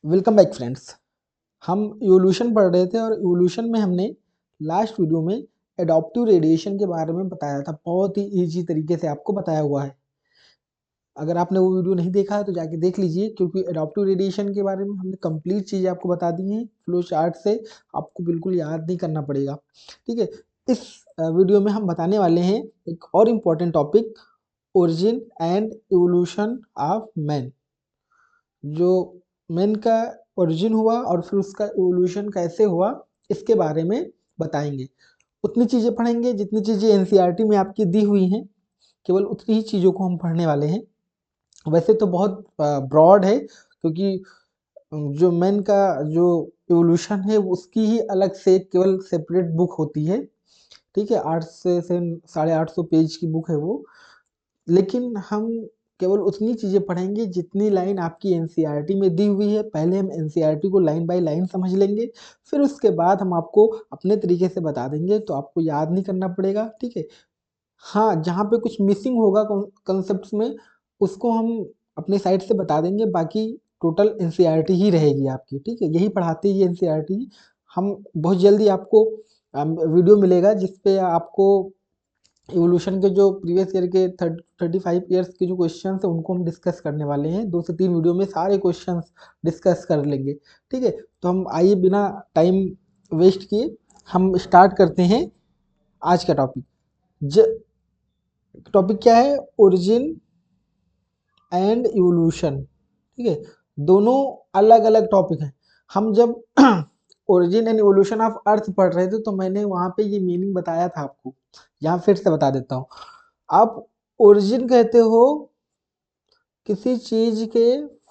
Welcome back friends. हम evolution पढ़ रहे थे और इवोल्यूशन में हमने लास्ट वीडियो में एडॉप्टिव रेडिएशन के बारे में बताया था। बहुत ही इजी तरीके से आपको बताया हुआ है। अगर आपने वो वीडियो नहीं देखा है तो जाके देख लीजिए, क्योंकि एडॉप्टिव रेडिएशन के बारे में हमने कंप्लीट चीज़ें आपको बता दी हैं। फ्लो चार्ट से आपको बिल्कुल याद नहीं करना पड़ेगा। ठीक है, इस वीडियो में हम बताने वाले हैं एक और important topic, origin and evolution of man. जो मैन का ओरिजिन हुआ और फिर उसका इवोल्यूशन कैसे हुआ, इसके बारे में बताएंगे। उतनी चीज़ें पढ़ेंगे जितनी चीज़ें एनसीईआरटी में आपकी दी हुई हैं, केवल उतनी ही चीज़ों को हम पढ़ने वाले हैं। वैसे तो बहुत ब्रॉड है, क्योंकि जो मैन का जो इवोल्यूशन है उसकी ही अलग से केवल सेपरेट बुक होती है। ठीक है, 800 से 850 पेज की बुक है वो। लेकिन हम केवल उतनी चीज़ें पढ़ेंगे जितनी लाइन आपकी एनसीईआरटी में दी हुई है। पहले हम एनसीईआरटी को लाइन बाय लाइन समझ लेंगे, फिर उसके बाद हम आपको अपने तरीके से बता देंगे, तो आपको याद नहीं करना पड़ेगा। ठीक है, हाँ, जहाँ पे कुछ मिसिंग होगा कॉन्सेप्ट्स में, उसको हम अपने साइड से बता देंगे। बाकी टोटल एनसीईआरटी ही रहेगी आपकी। ठीक है, यही पढ़ाती है एनसीईआरटी। हम बहुत जल्दी आपको वीडियो मिलेगा जिसपे आपको इवोल्यूशन के जो प्रीवियस ईयर के 35 ईयर्स के जो क्वेश्चन है उनको हम डिस्कस करने वाले हैं। 2 से 3 वीडियो में सारे क्वेश्चन डिस्कस कर लेंगे। ठीक है, तो हम आइए बिना टाइम वेस्ट किए हम स्टार्ट करते हैं आज का टॉपिक। टॉपिक क्या है? Origin and evolution. ठीक है, दोनों अलग अलग टॉपिक हैं। हम जब origin and evolution of earth पढ़ रहे थे तो मैंने वहां पे ये मीनिंग बताया था आपको। यहाँ फिर से बता देता हूँ। आप ओरिजिन कहते हो किसी चीज के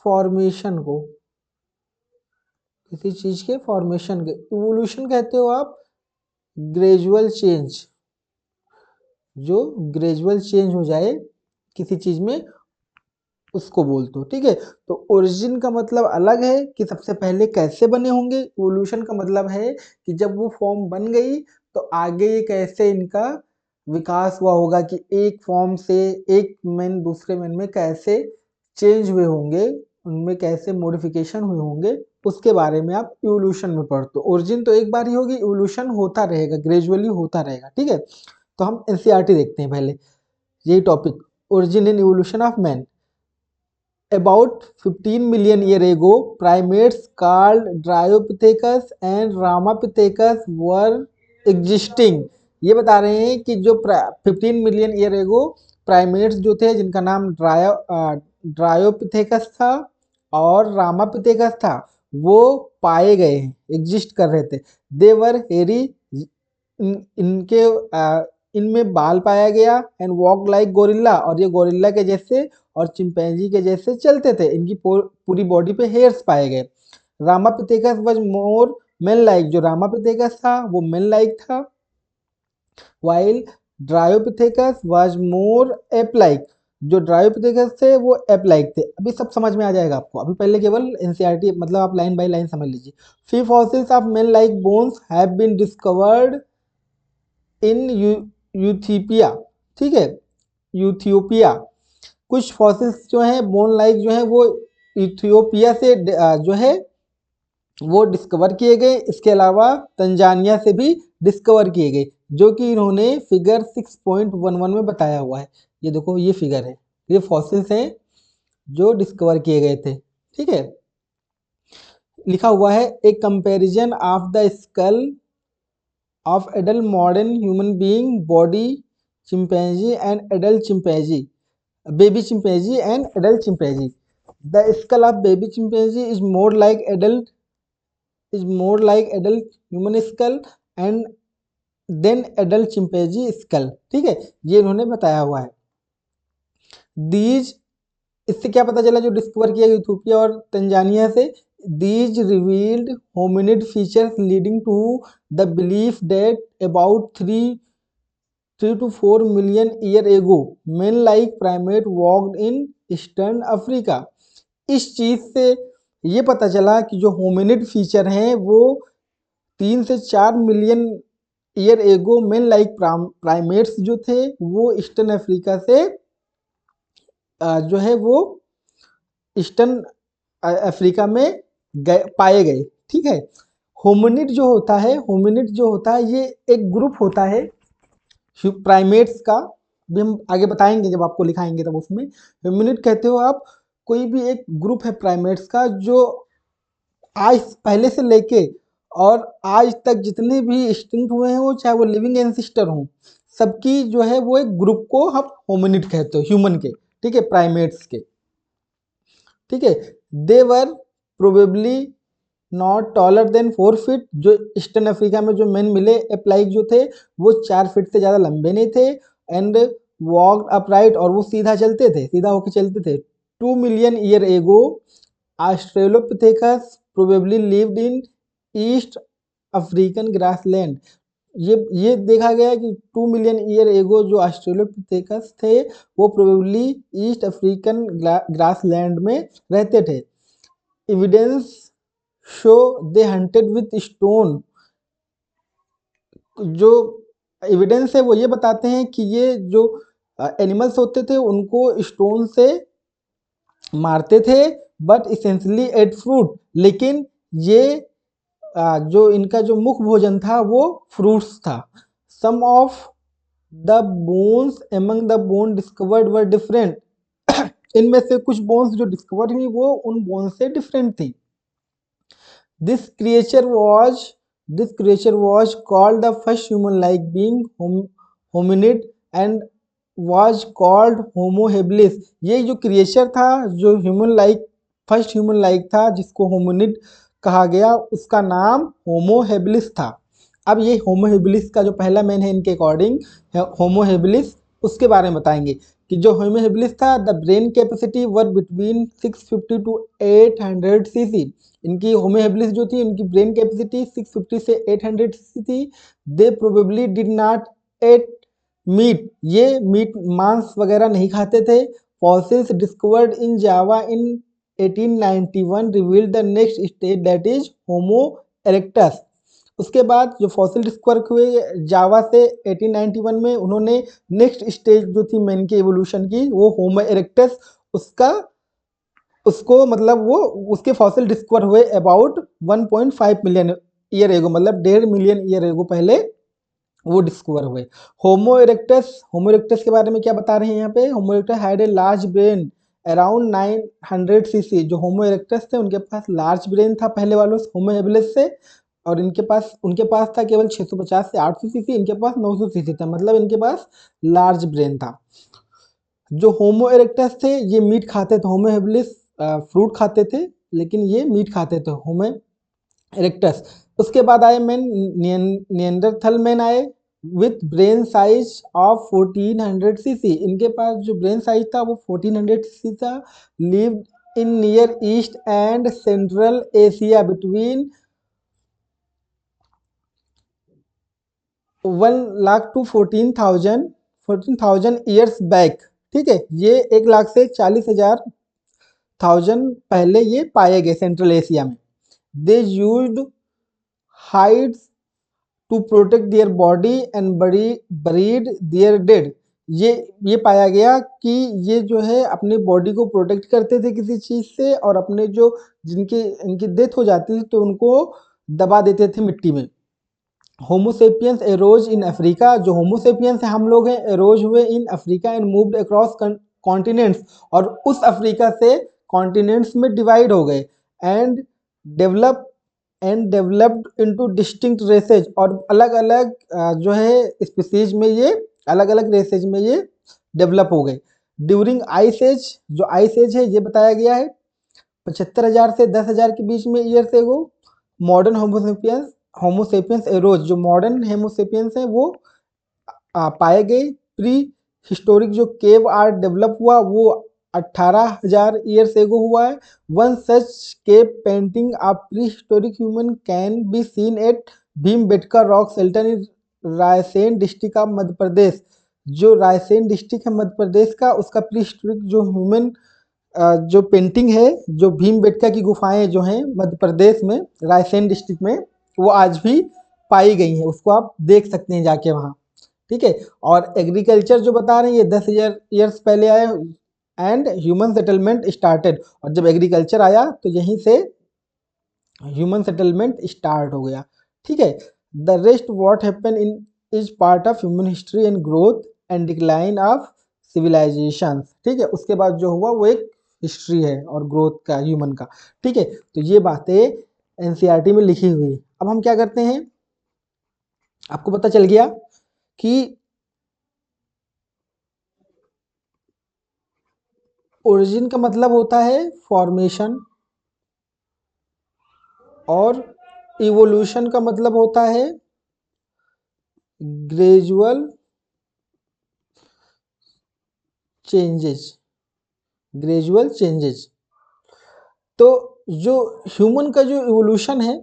फॉर्मेशन को, किसी चीज के फॉर्मेशन के। इवोल्यूशन कहते हो आप ग्रेजुअल चेंज, जो ग्रेजुअल चेंज हो जाए किसी चीज में, उसको बोलते हो। ठीक है, तो ओरिजिन का मतलब अलग है कि सबसे पहले कैसे बने होंगे। इवोल्यूशन का मतलब है कि जब वो फॉर्म बन गई तो आगे ये कैसे इनका विकास हुआ होगा, कि एक फॉर्म से एक मैन दूसरे मैन में कैसे चेंज हुए होंगे, उनमें कैसे मॉडिफिकेशन हुए होंगे, उसके बारे में आप इवोल्यूशन में पढ़ते हो। ओरिजिन तो एक बार ही होगी, इवोल्यूशन होता रहेगा, ग्रेजुअली होता रहेगा। ठीक है, तो हम एनसीईआरटी देखते हैं पहले। यही topic, origin and evolution of man. About 15 million year ago, primates called Dryopithecus and Ramapithecus were existing। ये बता रहे हैं कि जो 15 मिलियन ईयर एगो प्राइमेट्स जो थे, जिनका नाम ड्रायोपिथेकस था और रामापिथेकस था, वो पाए गए हैं, एग्जिस्ट कर रहे थे। देवर हेरी, इनके इनमें बाल पाया गया। एंड वॉक लाइक गोरिल्ला, और ये गोरिल्ला के जैसे और चिंपैंजी के जैसे चलते थे। इनकी पूरी बॉडी पे हेयर्स पाए गए। Ramapithecus was more main like, जो रामापिथेकस था वो मेन लाइक था। While Dryopithecus was more ape like, जो ड्रायोपिथेकस थे वो एप लाइक थे। अभी सब समझ में आ जाएगा आपको। अभी पहले केवल एनसीईआरटी मतलब आप लाइन बाय लाइन समझ लीजिए। Few fossils of men like bones have been discovered in Ethiopia. ठीक है, यूथियोपिया। कुछ फॉसिल्स जो हैं बोन लाइक जो है वो इथियोपिया से जो है वो डिस्कवर किए गए। इसके अलावा तंजानिया से भी डिस्कवर किए गए, जो कि इन्होंने फिगर 6.11 में बताया हुआ है। ये देखो, ये फिगर है, ये फॉसिल्स हैं जो डिस्कवर किए गए थे। ठीक है, लिखा हुआ है a comparison of the skull of adult modern human being body chimpanzee and adult chimpanzee, baby chimpanzee and adult chimpanzee. The skull of baby chimpanzee is more like adult human skull and then adult chimpanzee skull। ठीक है, ये इन्होंने बताया हुआ है। These, इससे क्या पता चला जो डिस्कवर किया यूथोपिया और तंजानिया से? These revealed hominid features leading to the belief that about 3 to 4 million year ago men like primate walked in eastern Africa. इस चीज से ये पता चला कि जो होमिनिड फीचर हैं वो 3 से 4 million year ago main like primates जो थे वो ईस्टर्न अफ्रीका से जो है वो ईस्टर्न अफ्रीका में पाए गए। ठीक है, होमिनिड जो होता है, होमिनिड जो होता है ये एक ग्रुप होता है प्राइमेट्स का, भी हम आगे बताएंगे जब आपको लिखाएंगे तब उसमें। होमिनिड कहते हो आप कोई भी एक ग्रुप है प्राइमेट्स का जो आज पहले से लेके और आज तक जितने भी एक्सटिंक्ट हुए हैं वो चाहे वो लिविंग एंसिस्टर हों, सबकी जो है वो एक ग्रुप को हम होमिनिड कहते हो, ह्यूमन के, ठीक है, प्राइमेट्स के। ठीक है, they were probably not taller than 4 feet. जो ईस्टर्न अफ्रीका में जो मेन मिले एप्लाइक जो थे वो 4 फीट से ज़्यादा लंबे नहीं थे। एंड वॉक अपराइट, और वो सीधा चलते थे, सीधा होकर चलते थे। 2 million year ago Australopithecus probably lived in east African grassland. ये देखा गया कि 2 मिलियन ईयर एगो जो ऑस्ट्रेलोपिथेकस थे वो प्रोबेबली ईस्ट अफ्रीकन ग्रासलैंड में रहते थे। Evidence show they hunted with stone. जो एविडेंस है वो ये बताते हैं कि ये जो एनिमल्स होते थे उनको स्टोन से मारते थे, बट इसेंशली एट फ्रूट। लेकिन ये जो इनका जो मुख्य भोजन था वो फ्रूट्स था। Some of the bones among the bone discovered were different. इनमें से कुछ बोन्स जो डिस्कवर हुई वो उन बोन्स से डिफरेंट थी। This creature was called the first human-like being, hominid, and was called Homo habilis। ये जो क्रिएचर था, जो human like, first human like था, जिसको होमिनिड कहा गया, उसका नाम होमो हेबिलिस था। अब ये होमो हेबिलिस का जो पहला मैन है इनके अकॉर्डिंग होमो हेबिलिस, उसके बारे में बताएंगे कि जो होमो हेबिलिस था, the brain capacity were between 650 to 800 CC. इनकी होमो हेबिलिस जो थी, इनकी ब्रेन कैपेसिटी 650 से 800 सीसी थी। They probably did not eat meat, ये मीट मांस वगैरह नहीं खाते थे। Fossils discovered in Java in 1891 revealed the next stage that is Homo erectus. उसके बाद जो फॉसिल डिस्कवर हुए जावा से 1891 में, उन्होंने नेक्स्ट स्टेज जो थी मैन की एवोल्यूशन की वो होमो इरेक्टस, उसको मतलब वो उसके फॉसिल डिस्कवर हुए अबाउट 1.5 मिलियन ईयर एगो, मतलब 1.5 मिलियन ईयर एगो पहले वो डिस्कवर हुए। होमो इरेक्टस के बारे में क्या बता रहे हैं यहाँ पे? Homo erectus had a large brain around 900 cc. जो होमो इरेक्टस थे उनके पास लार्ज ब्रेन था पहले वालों होमो हेबिलिस से, और उनके पास था केवल 650 से 800 सीसी, इनके पास 900 सीसी था, मतलब इनके पास लार्ज ब्रेन था। जो होमो इरेक्टस थे ये मीट खाते थे, होमो हेबिलिस फ्रूट खाते थे, लेकिन ये मीट खाते थे होमो इरेक्टस। उसके बाद आए मैन निएंडरथल मैन आए with brain size of 1400 CC. इनके पास जो ब्रेन साइज था वो 1400 सीसी था। Live in near East and Central Asia between 1 lakh to 14,000 years back. ठीक है, ये 1 लाख से 40,000 पहले ये पाए गए सेंट्रल एशिया में। They used hides to protect their body and buried their dead. ये पाया गया कि ये जो है अपनी बॉडी को प्रोटेक्ट करते थे किसी चीज़ से, और अपने जो इनकी डेथ हो जाती थी तो उनको दबा देते थे मिट्टी में। Homo sapiens arrows in Africa. जो होमोसेपियंस है हम लोग हैं, एरोज हुए in Africa and moved across continents, और उस अफ्रीका से कॉन्टिनेंट्स में डिवाइड हो गए। And developed into distinct races, और अलग अलग जो है स्पीसीज में ये अलग अलग रेसेज में ये डेवलप हो गए। ड्यूरिंग आइस एज, जो आइस एज है ये बताया गया है 75,000 से 10,000 के बीच में ईयर से वो मॉडर्न होमोसेपियंस एरोज। जो मॉडर्न होमोसेपियंस है वो पाए गए। प्री हिस्टोरिक जो केव आर्ट डेवलप हुआ वो 18,000 ईयर्स एगो हुआ है। One such cave painting of prehistoric human can be seen at Bhimbetka rock shelter in Raisen district of Madhya Pradesh. जो रायसेन डिस्ट्रिक्ट है मध्य प्रदेश का, उसका प्री हिस्टोरिक जो ह्यूमन जो पेंटिंग है, जो भीमबेटका की गुफाएं जो हैं मध्य प्रदेश में रायसेन डिस्ट्रिक्ट में, वो आज भी पाई गई हैं, उसको आप देख सकते हैं जाके वहाँ। ठीक है, और एग्रीकल्चर जो बता रहे हैं ये 10,000 ईयर्स पहले आए एंड ह्यूमन सेटलमेंट स्टार्टेड। और जब एग्रीकल्चर आया तो यहीं से ह्यूमन सेटलमेंट स्टार्ट हो गया। ठीक है, the rest what happen in is part of human history and growth and decline of civilisation. ठीक है, उसके बाद जो हुआ वो एक हिस्ट्री है और ग्रोथ का ह्यूमन का। ठीक है, तो ये बातें एनसीईआरटी में लिखी हुई। अब हम क्या करते हैं, आपको पता चल गया कि ओरिजिन का मतलब होता है फॉर्मेशन और इवोल्यूशन का मतलब होता है ग्रेजुअल चेंजेस, ग्रेजुअल चेंजेस। तो जो ह्यूमन का जो इवोल्यूशन है,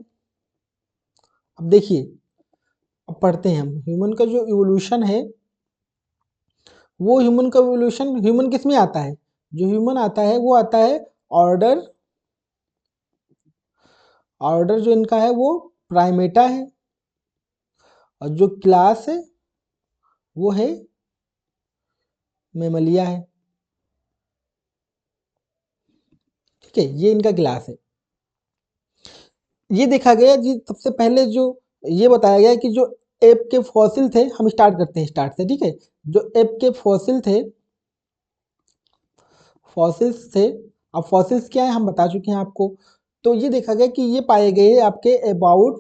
अब देखिए, अब पढ़ते हैं हम ह्यूमन का जो इवोल्यूशन है, वो ह्यूमन का इवोल्यूशन ह्यूमन किस में आता है, जो ह्यूमन आता है वो आता है ऑर्डर, ऑर्डर जो इनका है वो प्राइमेटा है, और जो क्लास है वो है मेमलिया है। ठीक है, ये इनका क्लास है। ये देखा गया जी, सबसे पहले जो ये बताया गया कि जो एप के फॉसिल थे, हम स्टार्ट करते हैं स्टार्ट से। ठीक है, जो एप के फॉसिल थे, फॉसिल्स थे, अब फॉसिल्स क्या है हम बता चुके हैं आपको। तो ये देखा गया कि ये पाए गए आपके अबाउट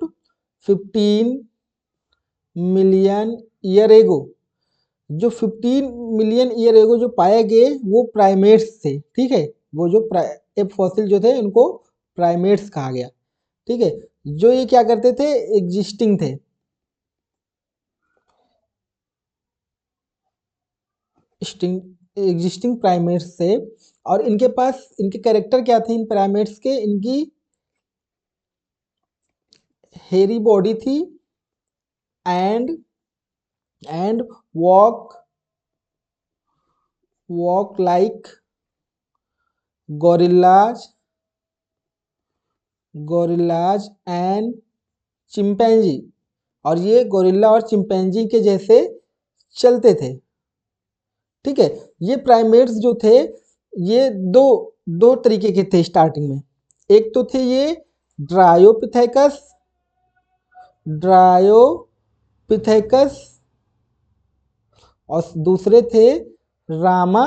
15 मिलियन ईयर एगो। जो 15 मिलियन ईयर एगो जो पाए गए वो प्राइमेट्स थे। ठीक है, वो जो एप फॉसिल जो थे उनको प्राइमेट्स कहा गया। ठीक है, जो ये क्या करते थे, एग्जिस्टिंग थे, एग्जिस्टिंग प्राइमेट्स से। और इनके पास इनके कैरेक्टर क्या थे इन प्राइमेट्स के, इनकी हेरी बॉडी थी and walk walk like gorillas, gorillas and chimpanzee. और ये गोरिल्ला और चिंपैंजी के जैसे चलते थे। ठीक है, ये प्राइमेट्स जो थे ये दो दो तरीके के थे स्टार्टिंग में। एक तो थे ये ड्रायोपिथेकस, ड्रायोपिथेकस, और दूसरे थे रामा।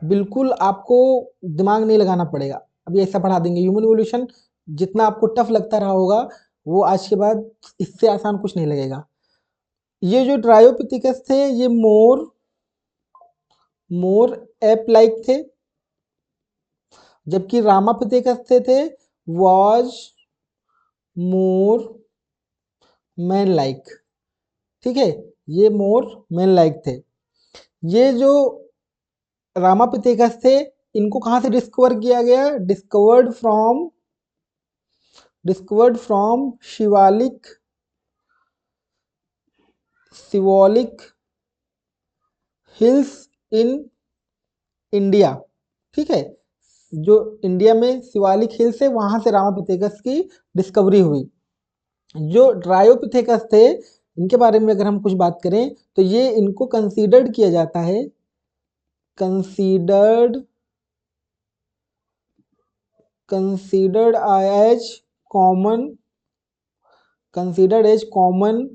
बिल्कुल आपको दिमाग नहीं लगाना पड़ेगा, अभी ऐसा पढ़ा देंगे। ह्यूमन इवोल्यूशन जितना आपको टफ लगता रहा होगा, वो आज के बाद इससे आसान कुछ नहीं लगेगा। ये जो ड्रायोपिथिकस थे ये मोर मोर एप लाइक थे, जबकि रामापिथेकस थे वॉज मोर मैन लाइक। ठीक है, ये मोर मैन लाइक थे। ये जो रामापिथेकस थे, इनको कहाँ से डिस्कवर किया गया, discovered from Shivalik Siwalik hills in India. ठीक है, जो इंडिया में शिवालिक हिल्स है वहां से रामापिथेकस की डिस्कवरी हुई। जो ड्रायोपिथेकस थे, इनके बारे में अगर हम कुछ बात करें तो ये इनको कंसीडर्ड किया जाता है, considered considered as common considered as common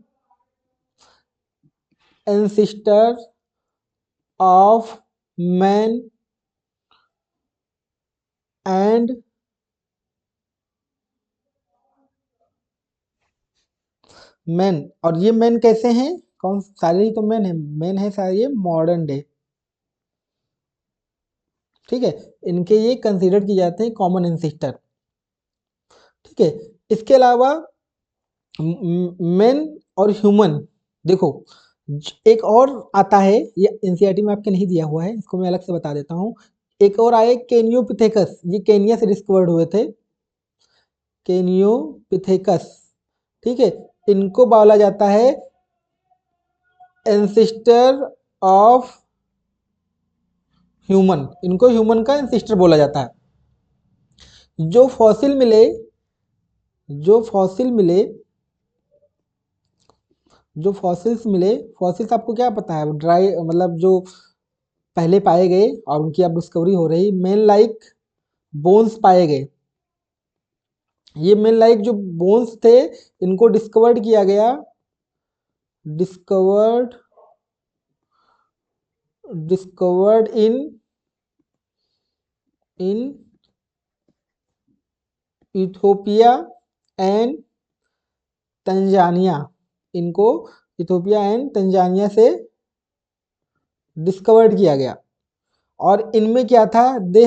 ancestor of man and man. और ये मैन कैसे हैं, कौन सारे ही तो मैन है सारे ये मॉडर्न डे। ठीक है, इनके ये कंसीडर किए जाते हैं कॉमन एंसिस्टर। ठीक है, इसके अलावा मैन और ह्यूमन, देखो एक और आता है, ये एनसीईआरटी में आपके नहीं दिया हुआ है, इसको मैं अलग से बता देता हूँ। एक और आए केनियोपिथेकस, ये केनिया से डिस्कवर्ड हुए थे, केनियोपिथेकस। ठीक है, इनको बोला जाता है एंसिस्टर ऑफ ह्यूमन, इनको ह्यूमन का एंसिस्टर बोला जाता है। जो फॉसिल मिले जो फॉसिल मिले जो फॉसिल्स मिले, फॉसिल्स आपको क्या पता है, ड्राई मतलब जो पहले पाए गए और उनकी अब डिस्कवरी हो रही, मेन लाइक बोन्स पाए गए। ये मेन लाइक जो बोन्स थे इनको डिस्कवर्ड किया गया, discovered in Ethiopia and Tanzania. इनको इथोपिया एंड तंजानिया से डिस्कवर्ड किया गया। और इनमें क्या था, दे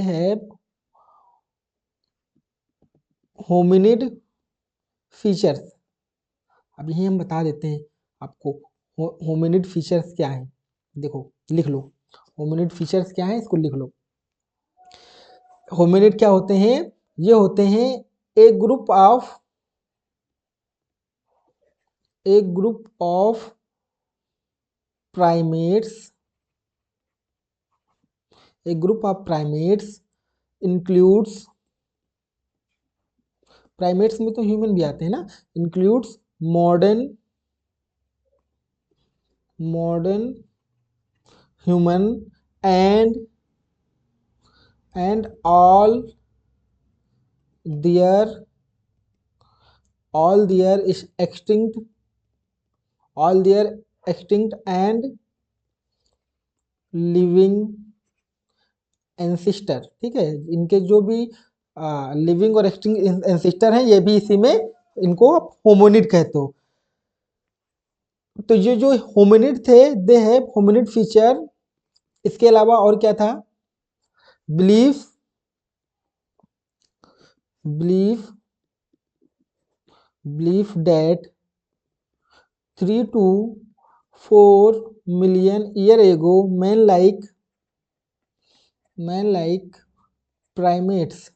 हैव होमिनिड फीचर्स। अब यही हम बता देते हैं आपको होमिनिड फीचर्स क्या है। देखो लिख लो, होमिनिड फीचर्स क्या है, इसको लिख लो। होमिनिड क्या होते हैं, ये होते हैं a group of primates, a group of primates includes, primates में तो ह्यूमन भी आते हैं ना, includes modern human and their all their is extinct all their extinct and living ancestor। ठीक है, इनके जो भी लिविंग और एक्सटिंक्ट एंसेस्टर हैं, ये भी इसी में, इनको आप होमिनिड कहते हो। तो ये जो होमिनिड थे, दे हैव होमिनिड फीचर। इसके अलावा और क्या था, belief that 3 to 4 million year ago man like primates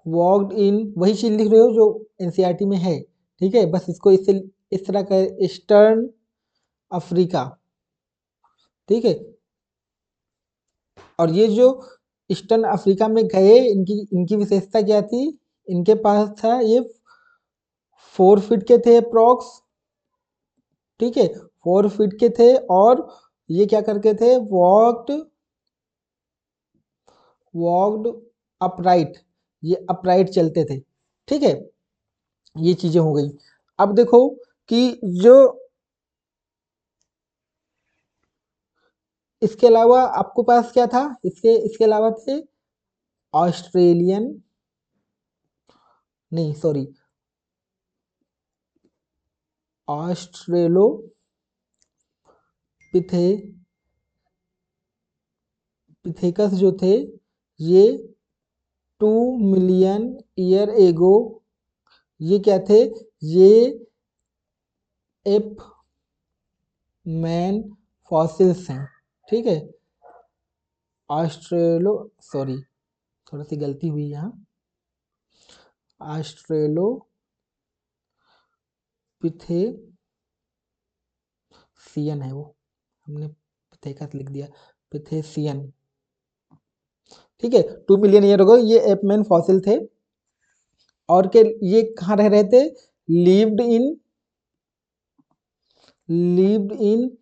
walked in, वही चीज लिख रहे हो जो एनसीईआरटी में है। ठीक है, बस इसको इससे इस तरह का ईस्टर्न अफ्रीका। ठीक है, और ये जो ईस्टर्न अफ्रीका में गए, इनकी विशेषता क्या थी, इनके पास था ये 4 फीट के थे अप्रॉक्स। ठीक है, 4 फीट के थे, और ये क्या करके थे, वॉक्ड अपराइट, ये अपराइट चलते थे। ठीक है, ये चीजें हो गई। अब देखो कि जो इसके अलावा आपको पास क्या था, इसके अलावा थे ऑस्ट्रेलियन, नहीं सॉरी, ऑस्ट्रेलो पिथेकस जो थे, ये 2 मिलियन ईयर एगो, ये क्या थे, ये एप मैन फॉसिल्स हैं। ठीक है, ऑस्ट्रेलो सॉरी, थोड़ी सी गलती हुई यहाँ, ऑस्ट्रेलो पिथेसियन है वो, हमने पिथेकस लिख दिया, पिथेसियन। ठीक है, 2 मिलियन ईयर हो, ये एपमैन फॉसिल थे। और के ये कहाँ रह रहे थे, लिव्ड इन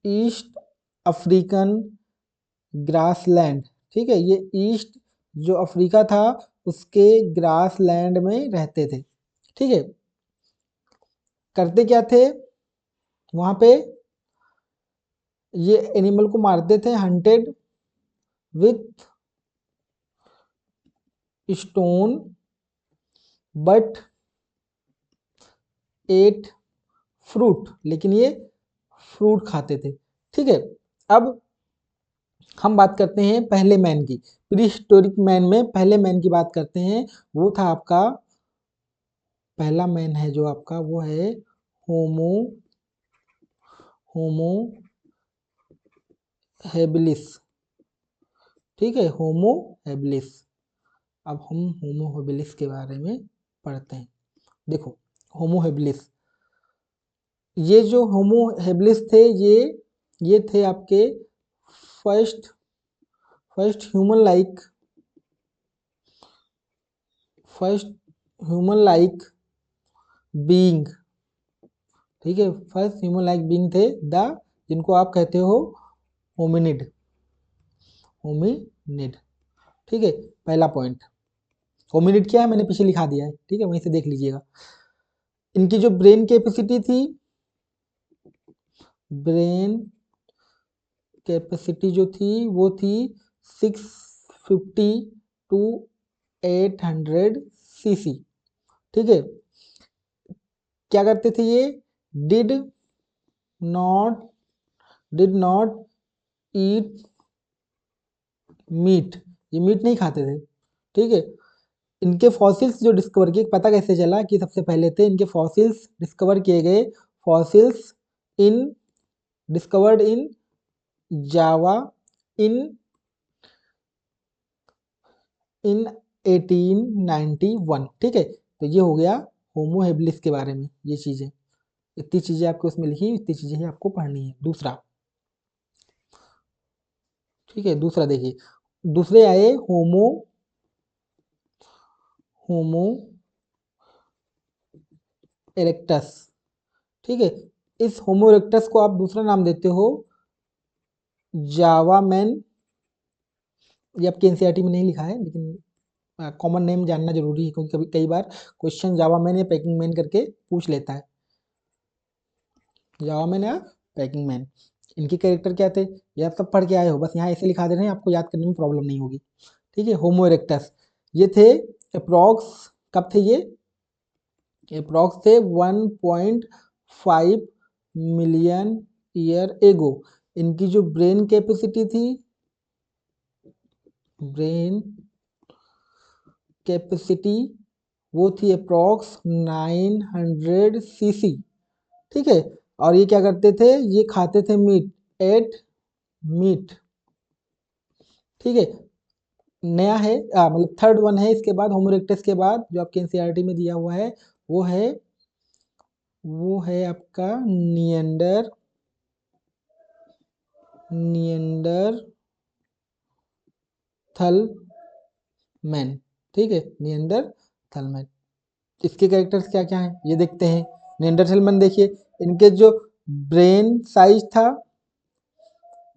ईस्ट अफ्रीकन ग्रासलैंड। ठीक है, ये ईस्ट जो अफ्रीका था उसके ग्रासलैंड में रहते थे। ठीक है, करते क्या थे वहां पे, ये एनिमल को मारते थे, hunted with stone but ate fruit, लेकिन ये फ्रूट खाते थे। ठीक है, अब हम बात करते हैं पहले मैन की, प्री हिस्टोरिक मैन में पहले मैन की बात करते हैं। वो था आपका, पहला मैन है जो आपका, वो है होमो हेबिलिस। ठीक है, होमो हेबिलिस। अब हम होमो हेबिलिस के बारे में पढ़ते हैं। देखो, होमो हेबिलिस, ये जो होमो हेबिलिस थे, ये थे आपके फर्स्ट ह्यूमन लाइक बीइंग, ठीक है, फर्स्ट ह्यूमन लाइक बीइंग थे द, जिनको आप कहते हो होमिनिड, होमिनिड, ठीक है। पहला पॉइंट, होमिनिड क्या है मैंने पीछे लिखा दिया है, ठीक है, वहीं से देख लीजिएगा। इनकी जो ब्रेन कैपेसिटी थी, ब्रेन कैपेसिटी जो थी वो थी 650 टू 800 सीसी, ठीक है। क्या करते थे ये, डिड नॉट ईट मीट, ये मीट नहीं खाते थे, ठीक है। इनके फॉसिल्स जो डिस्कवर किए, पता कैसे चला कि सबसे पहले थे, इनके फॉसिल्स डिस्कवर किए गए, fossils in discovered in Java in 1891, ठीक है। तो ये हो गया होमो हेबिलिस के बारे में, ये चीजें, इतनी चीजें आपको उसमें लिखी, इतनी चीजें ही आपको पढ़नी है। दूसरा, ठीक है, दूसरा देखिए, दूसरे आए होमो होमो इरेक्टस, ठीक है। इस होमो इरेक्टस को आप दूसरा नाम देते हो जावा मैन, ये आपके एनसीईआरटी में नहीं लिखा है, लेकिन कॉमन नेम जानना जरूरी है, क्योंकि कभी कई बार क्वेश्चन जावा मैन या पैकिंग मैन करके पूछ लेता है, जावा मैन या पैकिंग मैन। इनके कैरेक्टर क्या थे, ये आप सब पढ़ के आए हो, बस यहाँ ऐसे लिखा दे रहे हैं, आपको याद करने में प्रॉब्लम नहीं होगी, ठीक है। होमो इरेक्टस ये थे अप्रॉक्स, कब थे ये, अप्रॉक्स थे 1.5 मिलियन ईयर एगो। इनकी जो ब्रेन कैपेसिटी थी, ब्रेन कैपेसिटी वो थी अप्रॉक्स 900 सीसी, ठीक है। और ये क्या करते थे, ये खाते थे मीट, एट मीट, ठीक है। नया है, मतलब थर्ड वन है इसके बाद, होमो इरेक्टस के बाद जो आपके एनसीईआरटी में दिया हुआ है, वो है आपका नियंडरथल मैन, ठीक है, नियंडरथल मैन। इसके कैरेक्टर्स क्या क्या हैं ये देखते हैं। नियंडरथल मैन देखिए, इनके जो ब्रेन साइज था,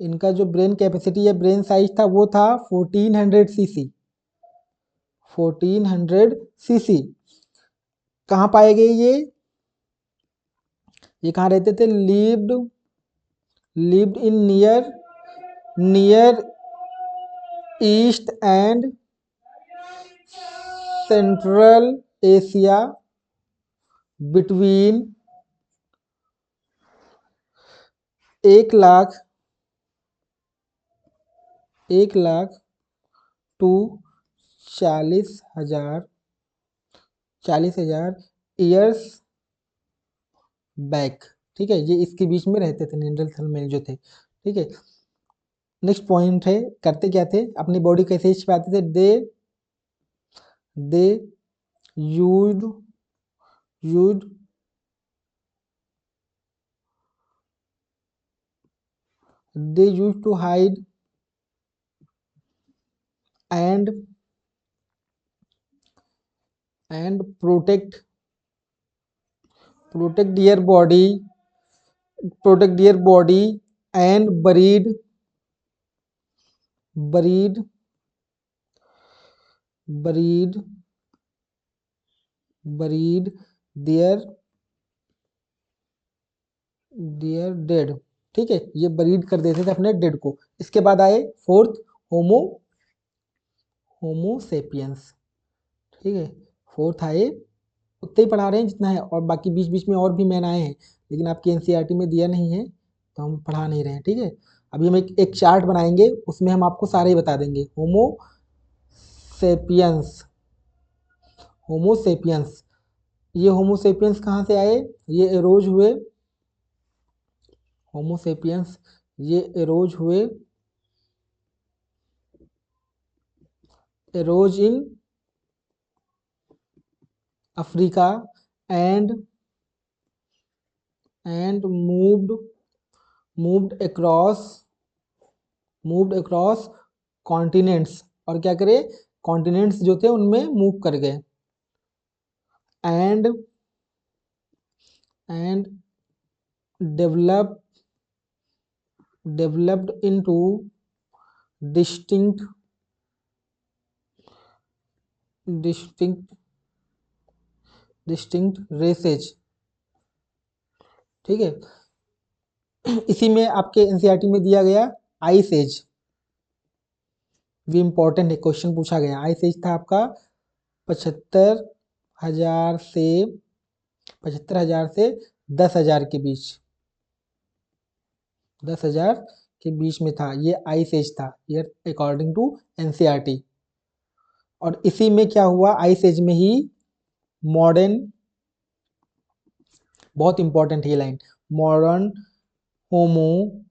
इनका जो ब्रेन कैपेसिटी या ब्रेन साइज था वो था 1400 सीसी, 1400 सीसी। कहाँ पाए गए ये कहाँ रहते थे, lived in near East and Central Asia between 1 lakh to 40,000 years back, ठीक है। ये इसके बीच में रहते थे नियंडरथल में जो थे, ठीक है। नेक्स्ट पॉइंट है, करते क्या थे, अपनी बॉडी कैसे छिपाते थे, they used used they used to hide and protect their body, and buried buried their dead, ठीक है। ये बरीड कर देते थे अपने डेड को। इसके बाद आए फोर्थ, होमोसेपियंस, ठीक है। फोर्थ आए, उतने ही पढ़ा रहे हैं जितना है, और बाकी बीच बीच में और भी मैन आए हैं, लेकिन आपकी एनसीईआरटी में दिया नहीं है तो हम पढ़ा नहीं रहे हैं, ठीक है। अभी हम एक चार्ट बनाएंगे, उसमें हम आपको सारे ही बता देंगे। होमोसेपियंस, ये होमोसेपियंस कहाँ से आए, ये एरोज हुए, होमोसेपियंस ये arrows in Africa and moved across continents, और क्या करे, कॉन्टिनेंट्स जो थे उनमें मूव कर गए, and and developed into distinct distinct distinct races। ठीक है, इसी में आपके एनसीईआरटी में दिया गया आइस एज भी इंपॉर्टेंट है, क्वेश्चन पूछा गया। आइस एज था आपका 75,000 से 75,000 से 10,000 के बीच, 10,000 के बीच में था ये आइस एज था, ये अकॉर्डिंग टू एनसीईआरटी। और इसी में क्या हुआ, आइस एज में ही मॉडर्न, बहुत इंपॉर्टेंट ये लाइन, मॉडर्न होमो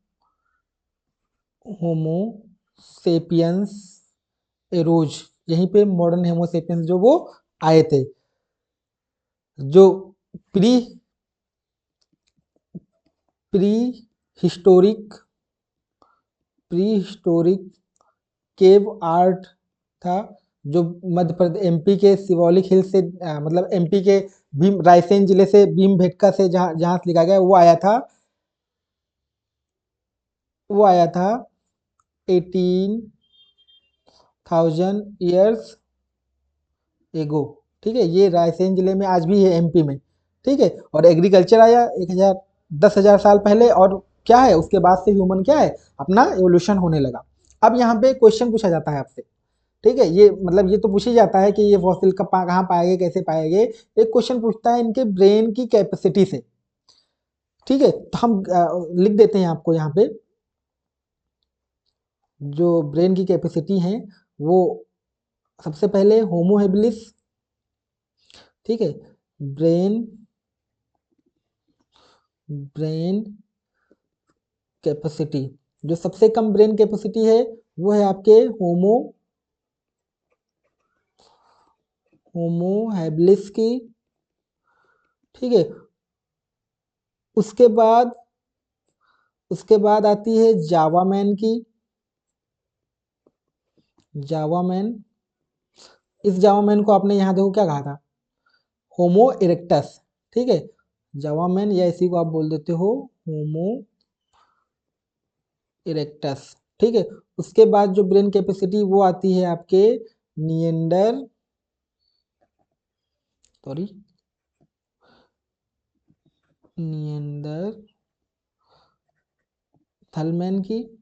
होमो सेपियंस एरोज, यहीं पे मॉडर्न होमो सेपियंस जो वो आए थे, जो pre pre historic cave art था, जो मध्य प्रदेश एमपी के सिवौलिक हिल से मतलब एमपी के भीम रायसेन जिले से भीमबेटका से जहाँ से लिखा गया वो आया था, 18,000 ईयर्स एगो। ठीक है, ये रायसेन जिले में आज भी है एमपी में। ठीक है, और एग्रीकल्चर आया 10,000 साल पहले, और क्या है उसके बाद से ह्यूमन क्या है अपना एवोल्यूशन होने लगा। अब यहाँ पे क्वेश्चन पूछा जाता है आपसे, ठीक है, ये मतलब ये तो पूछ ही जाता है कि ये फॉसिल कब कहाँ पाए गए, कैसे पाए गए। एक क्वेश्चन पूछता है इनके ब्रेन की कैपेसिटी से। ठीक है, तो हम लिख देते हैं आपको यहाँ पे जो ब्रेन की कैपेसिटी है वो, सबसे पहले होमो हेबिलिस। ठीक है, ब्रेन ब्रेन कैपेसिटी, जो सबसे कम ब्रेन कैपेसिटी है वो है आपके होमो हैबिलिस की। ठीक है, उसके बाद आती है जावा मैन की। जावा मैन, इस जावा मैन को आपने यहाँ देखो क्या कहा था, होमो इरेक्टस। ठीक है, जावा मैन या इसी को आप बोल देते हो होमो इरेक्टस। ठीक है, उसके बाद जो ब्रेन कैपेसिटी वो आती है आपके निएंडर सॉरी निएंडरथलमैन की।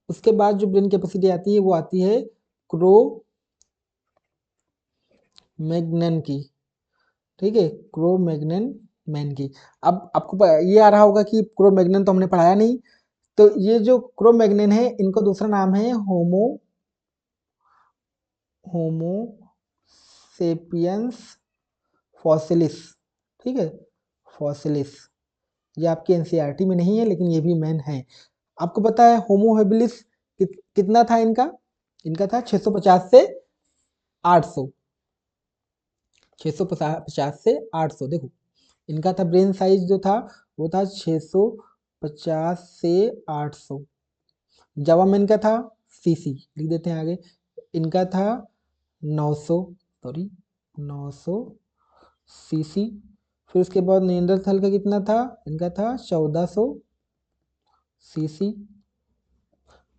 उसके बाद जो ब्रेन कैपेसिटी आती है वो आती है क्रो मैग्नन की। ठीक है, क्रो मैग्नन मैन की। अब आपको ये आ रहा होगा कि क्रो मैग्नन तो हमने पढ़ाया नहीं, तो ये जो क्रो मैग्नन है इनको दूसरा नाम है होमो सेपियंस फॉसिलिस। ठीक है, फॉसिलिस, ये आपके एनसीईआरटी में नहीं है लेकिन ये भी मैन है। आपको पता है होमो हेबिलिस कितना था इनका, इनका था 650 से 800, 650 से 800। देखो इनका था ब्रेन साइज जो था वो था 650 से 800। जावा मैन का था सीसी, लिख देते हैं आगे, इनका था 900 सॉरी 900 सीसी। फिर उसके बाद निएंडरथल का कितना था, इनका था 1400 सीसी।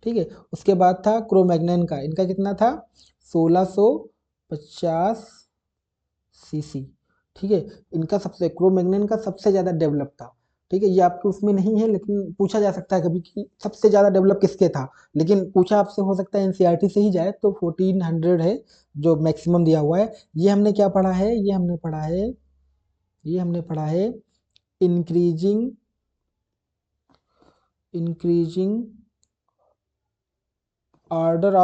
ठीक है, उसके बाद था क्रोमैग्नन का, इनका कितना था 1650 सीसी। ठीक है, इनका सबसे क्रोमैग्नन का सबसे ज़्यादा डेवलप था। ठीक है, ये आपके उसमें नहीं है लेकिन पूछा जा सकता है कभी कि सबसे ज़्यादा डेवलप किसके था, लेकिन पूछा आपसे हो सकता है एनसीईआरटी से ही जाए तो 1400 है जो मैक्सिमम दिया हुआ है। ये हमने क्या पढ़ा है, ये हमने पढ़ा है increasing order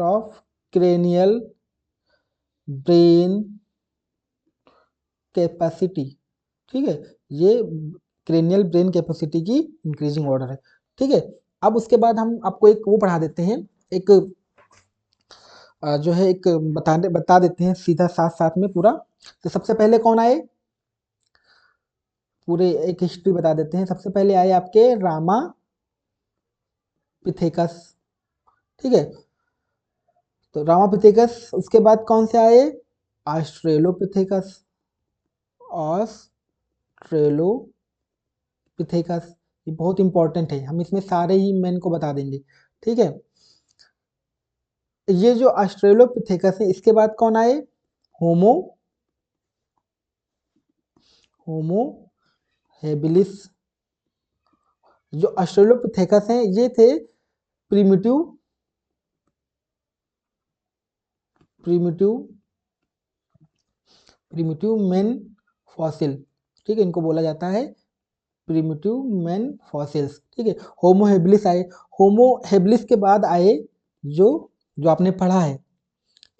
of cranial brain capacity. ठीक है, ये क्रेनियल ब्रेन कैपेसिटी की इंक्रीजिंग ऑर्डर है। ठीक है, अब उसके बाद हम आपको एक वो पढ़ा देते हैं, एक जो है एक बता देते हैं सीधा साथ साथ में पूरा। तो सबसे पहले कौन आए, पूरे एक हिस्ट्री बता देते हैं। सबसे पहले आए आपके रामा पिथेकस। ठीक है, तो रामा पिथेकस, उसके बाद कौन से आए, ऑस्ट्रेलोपिथेकस। ऑस्ट्रेलोपिथेकस, ये बहुत इंपॉर्टेंट है, हम इसमें सारे ही मेन को बता देंगे, ठीक है। ये जो ऑस्ट्रेलोपिथेकस है, इसके बाद कौन आए? होमो हेबिलिस। जो ऑस्ट्रेलोपिथेकस हैं ये थे प्रीमिटिव मेन फॉसिल, ठीक है, इनको बोला जाता है प्रीमिटिव मेन फॉसिल्स, ठीक है। होमो हेबिलिस आए, होमो हेबिलिस के बाद आए जो जो आपने पढ़ा है,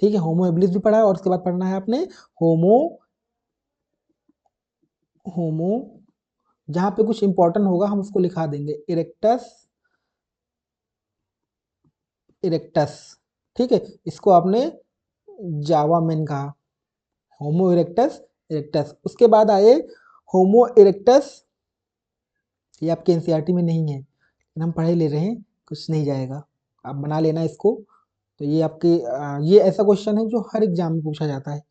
ठीक है, होमो हेबिलिस भी पढ़ा है और उसके बाद पढ़ना है आपने होमो होमो जहाँ पे कुछ इंपॉर्टेंट होगा हम उसको लिखा देंगे, इरेक्टस, ठीक है, इसको आपने जावा मैन कहा, होमो इरेक्टस। उसके बाद आए होमो इरेक्टस, ये आपके एनसीईआरटी में नहीं है लेकिन हम पढ़े ले रहे हैं, कुछ नहीं जाएगा, आप बना लेना इसको। तो ये आपके ये ऐसा क्वेश्चन है जो हर एग्जाम में पूछा जाता है,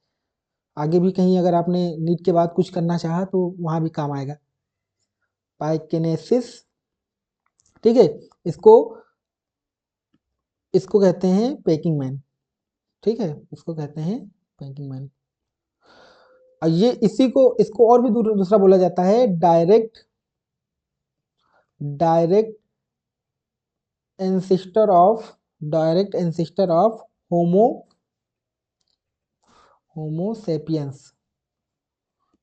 आगे भी कहीं अगर आपने नीट के बाद कुछ करना चाहा तो वहाँ भी काम आएगा। पाइकेनेसिस, ठीक है, इसको इसको कहते हैं पैकिंग मैन, ठीक है, इसको कहते हैं पैकिंग मैन। और ये इसी को इसको और भी दूसरा बोला जाता है direct ancestor of homo sapiens.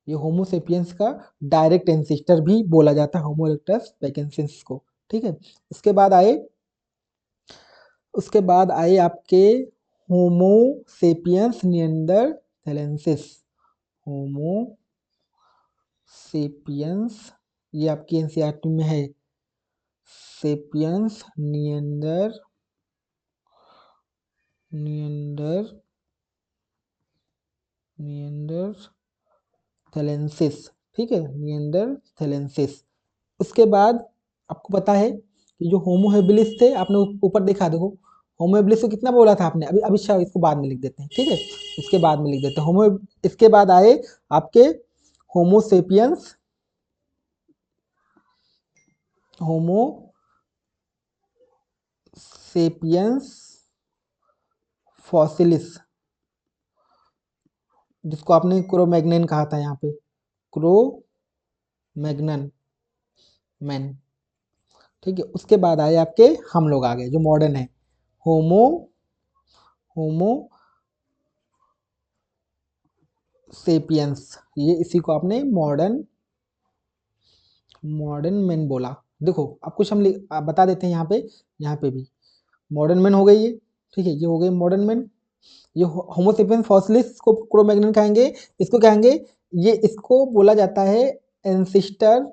ये होमो सेपियंस का डायरेक्ट एंसेस्टर भी बोला जाता है होमो इरेक्टस पैकिनेसिस को, ठीक है। उसके बाद आए आपके होमो सेपियंस निएंडरथैलेंसिस। होमो सेपियंस, ये आपकी एनसीईआरटी में है, सेपियंस निएंडरथैलेंसिस, ठीक है, निएंडरथैलेंसिस। उसके बाद आपको पता है कि जो होमो हेबिलिस थे, आपने ऊपर देखा, देखो होमो हेबिलिस को कितना बोला था आपने, अभी अच्छा इसको बाद में लिख देते हैं, ठीक है, इसके बाद में लिख देते हैं होमो। इसके बाद आए आपके होमो सेपियंस फॉसिलिस, जिसको आपने क्रोमैग्नन कहा था, यहाँ पे क्रोमैग्नन मैन, ठीक है। उसके बाद आए आपके हम लोग आ गए जो मॉडर्न है, होमो सेपियंस, ये इसी को आपने मॉडर्न मैन बोला। देखो अब कुछ हम बता देते हैं यहाँ पे भी मॉडर्न मैन हो गई ये, ठीक है, ये हो गई मॉडर्न मैन। ये होमो सेपियंस फॉसिलिस को क्रोमैग्नन कहेंगे, इसको कहेंगे, ये इसको बोला जाता है एंसेस्टर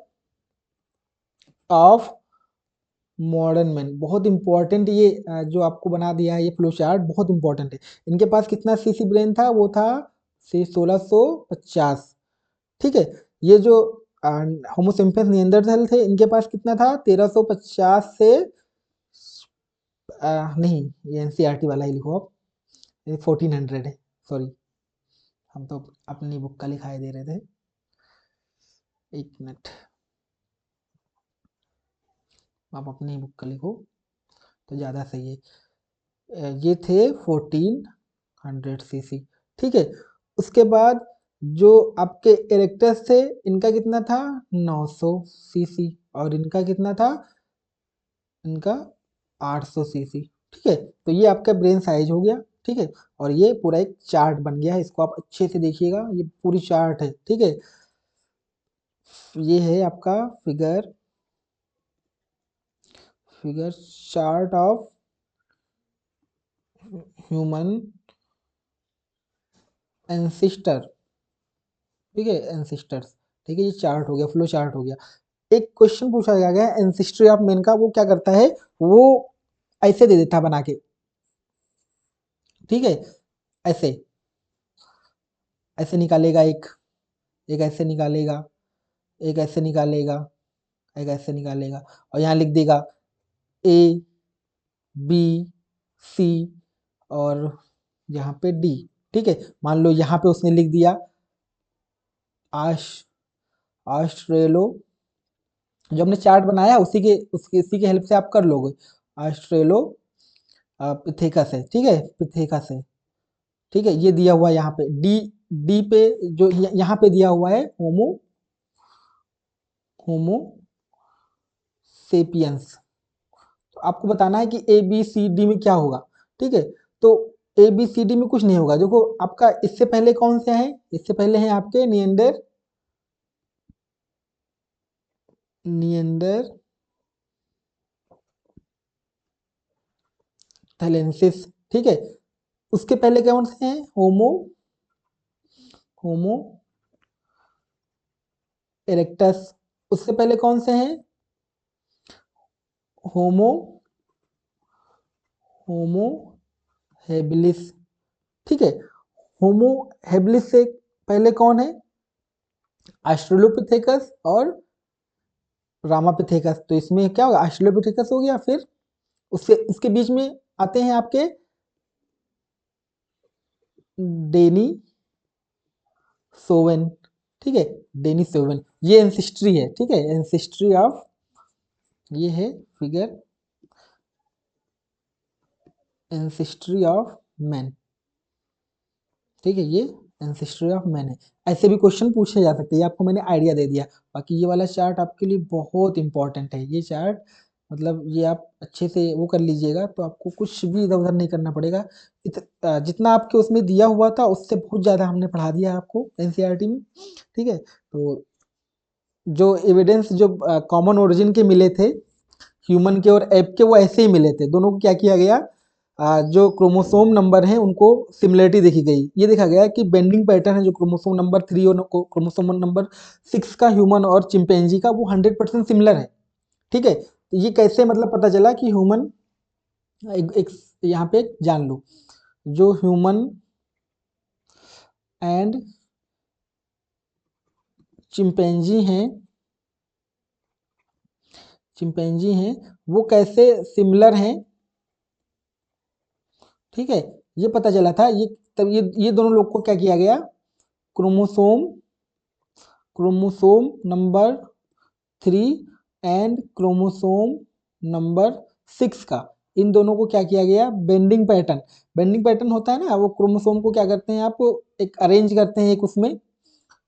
ऑफ मॉडर्न मैन। बहुत इंपॉर्टेंट ये जो आपको बना दिया है ये फ्लो चार्ट, बहुत इंपॉर्टेंट है। इनके पास कितना सीसी ब्रेन था? वो था 1650, ठीक है। ये जो होमो सेपियंस निएंडरथैल थे, इनके पास कितना था? 1350 से नहीं, ये एनसीईआरटी वाला ही लिखो आप, ये 1400 है, सॉरी, हम तो अपनी बुक का लिखाई दे रहे थे, एक मिनट, आप अपनी बुक का लिखो तो ज़्यादा सही है। ये थे 1400 सीसी, ठीक है। उसके बाद जो आपके इरेक्टस थे, इनका कितना था? 900 सीसी, और इनका कितना था? इनका 800 सीसी, ठीक है। तो ये आपका ब्रेन साइज हो गया, ठीक है, और ये पूरा एक चार्ट बन गया है, इसको आप अच्छे से देखिएगा, ये पूरी चार्ट है, ठीक है। ये है आपका figure chart of human ancestor, ठीक है, एंसेस्टर्स, ठीक है, ये चार्ट हो गया, फ्लो चार्ट हो गया। एक क्वेश्चन पूछा गया है एंसेस्ट्री ऑफ मैन का, वो क्या करता है, वो ऐसे दे देता बना के, ठीक है, ऐसे ऐसे निकालेगा, एक ऐसे निकालेगा, एक ऐसे निकालेगा, एक ऐसे निकालेगा, और यहाँ लिख देगा ए बी सी और यहाँ पे डी, ठीक है। मान लो यहाँ पे उसने लिख दिया आश ऑस्ट्रेलो, जो हमने चार्ट बनाया उसी के हेल्प से आप कर लोगे। ऑस्ट्रेलो पिथेकस है, ठीक है, पिथेकस है, ठीक है। ये दिया हुआ है यहाँ पे डी, डी पे जो यहाँ पे दिया हुआ है होमो होमो सेपियंस। तो आपको बताना है कि ए बी सी डी में क्या होगा, ठीक है। तो ए बी सी डी में कुछ नहीं होगा। देखो आपका इससे पहले कौन से हैं, इससे पहले हैं आपके नियंडर थैलेंसिस, ठीक है। उसके पहले कौन से हैं, होमो होमो इरेक्टस। उससे पहले कौन से हैं, होमो होमो हेबिलिस, ठीक है। होमो हेबिलिस से पहले कौन है, ऑस्ट्रेलोपिथेकस और रामापिथेकस। तो इसमें क्या होगा, ऑस्ट्रेलोपिथेकस हो गया, फिर उससे उसके बीच में आते हैं आपके डेनी सोवेन, ठीक है, डेनी सोवेन। ये एंसिस्ट्री है, ठीक है, एंसिस्ट्री ऑफ, ये है फिगर, एंसिस्ट्री ऑफ मैन, ठीक है, ये एंसेस्ट्री ऑफ मैन है। ऐसे भी क्वेश्चन पूछे जा सकते हैं, ये आपको मैंने आइडिया दे दिया। बाकी ये वाला चार्ट आपके लिए बहुत इंपॉर्टेंट है, ये चार्ट मतलब ये आप अच्छे से वो कर लीजिएगा तो आपको कुछ भी इधर उधर नहीं करना पड़ेगा। जितना आपके उसमें दिया हुआ था उससे बहुत ज़्यादा हमने पढ़ा दिया आपको एनसीईआरटी में, ठीक है। तो जो एविडेंस जो कॉमन ओरिजिन के मिले थे ह्यूमन के और एप के, वो ऐसे ही मिले थे। दोनों को क्या किया गया, जो क्रोमोसोम नंबर हैं उनको सिमिलरिटी देखी गई। ये देखा गया कि बेंडिंग पैटर्न है जो क्रोमोसोम नंबर 3 और क्रोमोसोम नंबर 6 का ह्यूमन और चिंपैंजी का, वो 100% सिमिलर है, ठीक है। तो ये कैसे मतलब पता चला कि ह्यूमन, एक यहाँ पे जान लो, जो ह्यूमन एंड चिंपैंजी हैं, चिंपैंजी हैं वो कैसे सिमिलर हैं, ठीक है। ये पता चला था। ये तब ये दोनों लोग को क्या किया गया, chromosome chromosome number 3 and chromosome number 6 का, इन दोनों को क्या किया गया, बेंडिंग पैटर्न, बेंडिंग पैटर्न होता है ना, वो क्रोमोसोम को क्या करते हैं आप, एक अरेंज करते हैं, एक उसमें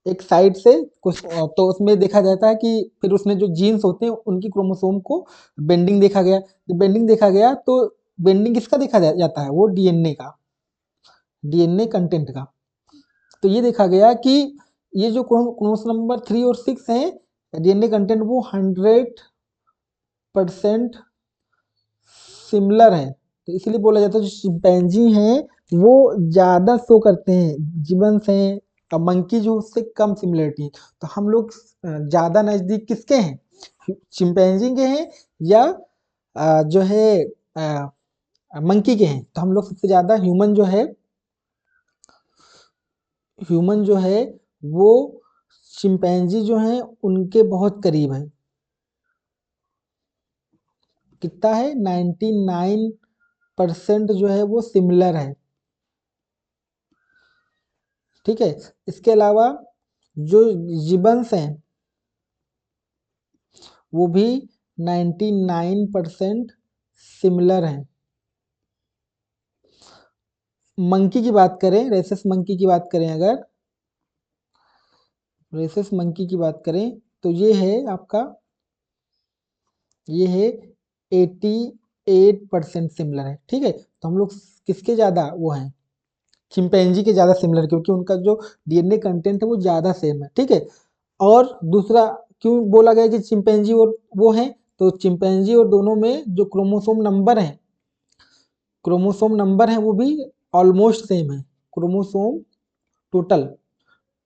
एक साइड से कुछ, तो उसमें देखा जाता है कि फिर उसमें जो जीन्स होते हैं उनकी क्रोमोसोम को बेंडिंग देखा गया। जब बेंडिंग देखा गया तो बेंडिंग किसका देखा जाता है, वो डीएनए का, डीएनए कंटेंट का। तो ये देखा गया कि ये जो क्रोमोसोम नंबर 3 और 6 है, डीएनए कंटेंट वो 100% सिमिलर है। तो इसलिए बोला जाता है जो चिंपैंजी हैं वो ज्यादा शो करते हैं, जिबन्स हैं और मंकी जो उससे कम सिमिलरिटी। तो हम लोग ज्यादा नजदीक किसके हैं, चिंपैंजी के हैं या जो है मंकी के हैं। तो हम लोग सबसे ज्यादा ह्यूमन जो है वो चिंपैंजी जो है उनके बहुत करीब है। कितना है, 99% जो है वो सिमिलर है, ठीक है। इसके अलावा जो जिबन्स हैं वो भी 99% सिमिलर हैं। मंकी की बात करें, रेसस मंकी की बात करें, अगर रेसस मंकी की बात करें तो ये है आपका, ये है 88% सिमिलर है, ठीक है। तो हम लोग किसके ज्यादा वो हैं, चिंपैंजी के ज्यादा सिमिलर, क्योंकि उनका जो डीएनए कंटेंट है वो ज्यादा सेम है, ठीक है। और दूसरा क्यों बोला गया कि चिंपैंजी और वो हैं, तो चिंपैंजी और दोनों में जो क्रोमोसोम नंबर है वो भी ऑलमोस्ट सेम है। क्रोमोसोम टोटल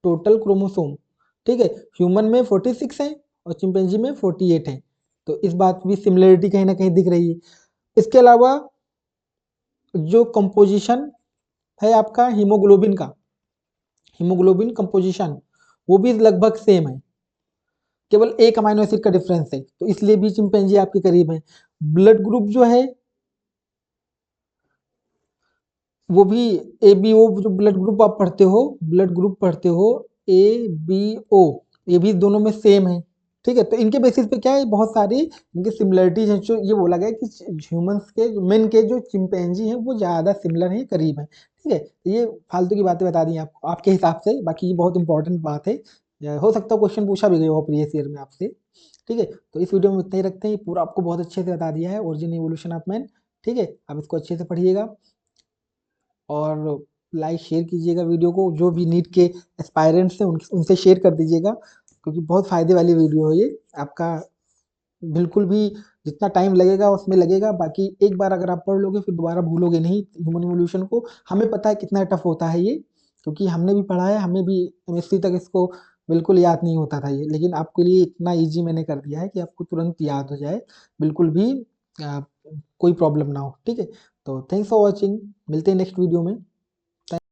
टोटल क्रोमोसोम, ठीक है, ह्यूमन में 46 है और चिंपैंजी में 48 है। तो इस बात भी सिमिलरिटी कहीं ना कहीं दिख रही है। इसके अलावा जो कंपोजिशन है आपका हीमोग्लोबिन का, हीमोग्लोबिन कंपोजिशन वो भी लगभग सेम है, केवल एक अमाइनो एसिड का डिफरेंस है। तो इसलिए भी चिंपैंजी आपके करीब है। ब्लड ग्रुप जो है वो भी ए बी ओ, जो ब्लड ग्रुप आप पढ़ते हो, ब्लड ग्रुप पढ़ते हो ABO, ये भी दोनों में सेम है, ठीक है। तो इनके बेसिस पे क्या है, बहुत सारी इनकी सिमिलरिटीज हैं, जो ये बोला गया है कि ह्यूमंस के मेन के जो चिंपैंजी हैं वो ज़्यादा सिमिलर हैं, करीब हैं, ठीक है। तो ये फालतू की बातें बता दी आपको आपके हिसाब से, बाकी ये बहुत इंपॉर्टेंट बात है, हो सकता है क्वेश्चन पूछा भी गया हो प्रीवियस ईयर में आपसे, ठीक है। तो इस वीडियो में इतना ही रखते हैं, पूरा आपको बहुत अच्छे से बता दिया है ओरिजिन इवोल्यूशन ऑफ मैन, ठीक है। आप इसको अच्छे से पढ़िएगा और लाइक शेयर कीजिएगा वीडियो को, जो भी नीट के एस्पायरेंट्स हैं उनसे शेयर कर दीजिएगा, क्योंकि बहुत फ़ायदे वाली वीडियो है ये आपका। बिल्कुल भी जितना टाइम लगेगा उसमें लगेगा, बाकी एक बार अगर आप पढ़ लोगे फिर दोबारा भूलोगे नहीं ह्यूमन इवोल्यूशन को। हमें पता है कितना टफ होता है ये, क्योंकि हमने भी पढ़ा है, हमें भी एमएससी तक इसको बिल्कुल याद नहीं होता था ये, लेकिन आपके लिए इतना ईजी मैंने कर दिया है कि आपको तुरंत याद हो जाए, बिल्कुल भी कोई प्रॉब्लम ना हो, ठीक है। तो थैंक्स फॉर वॉचिंग, मिलते हैं नेक्स्ट वीडियो में।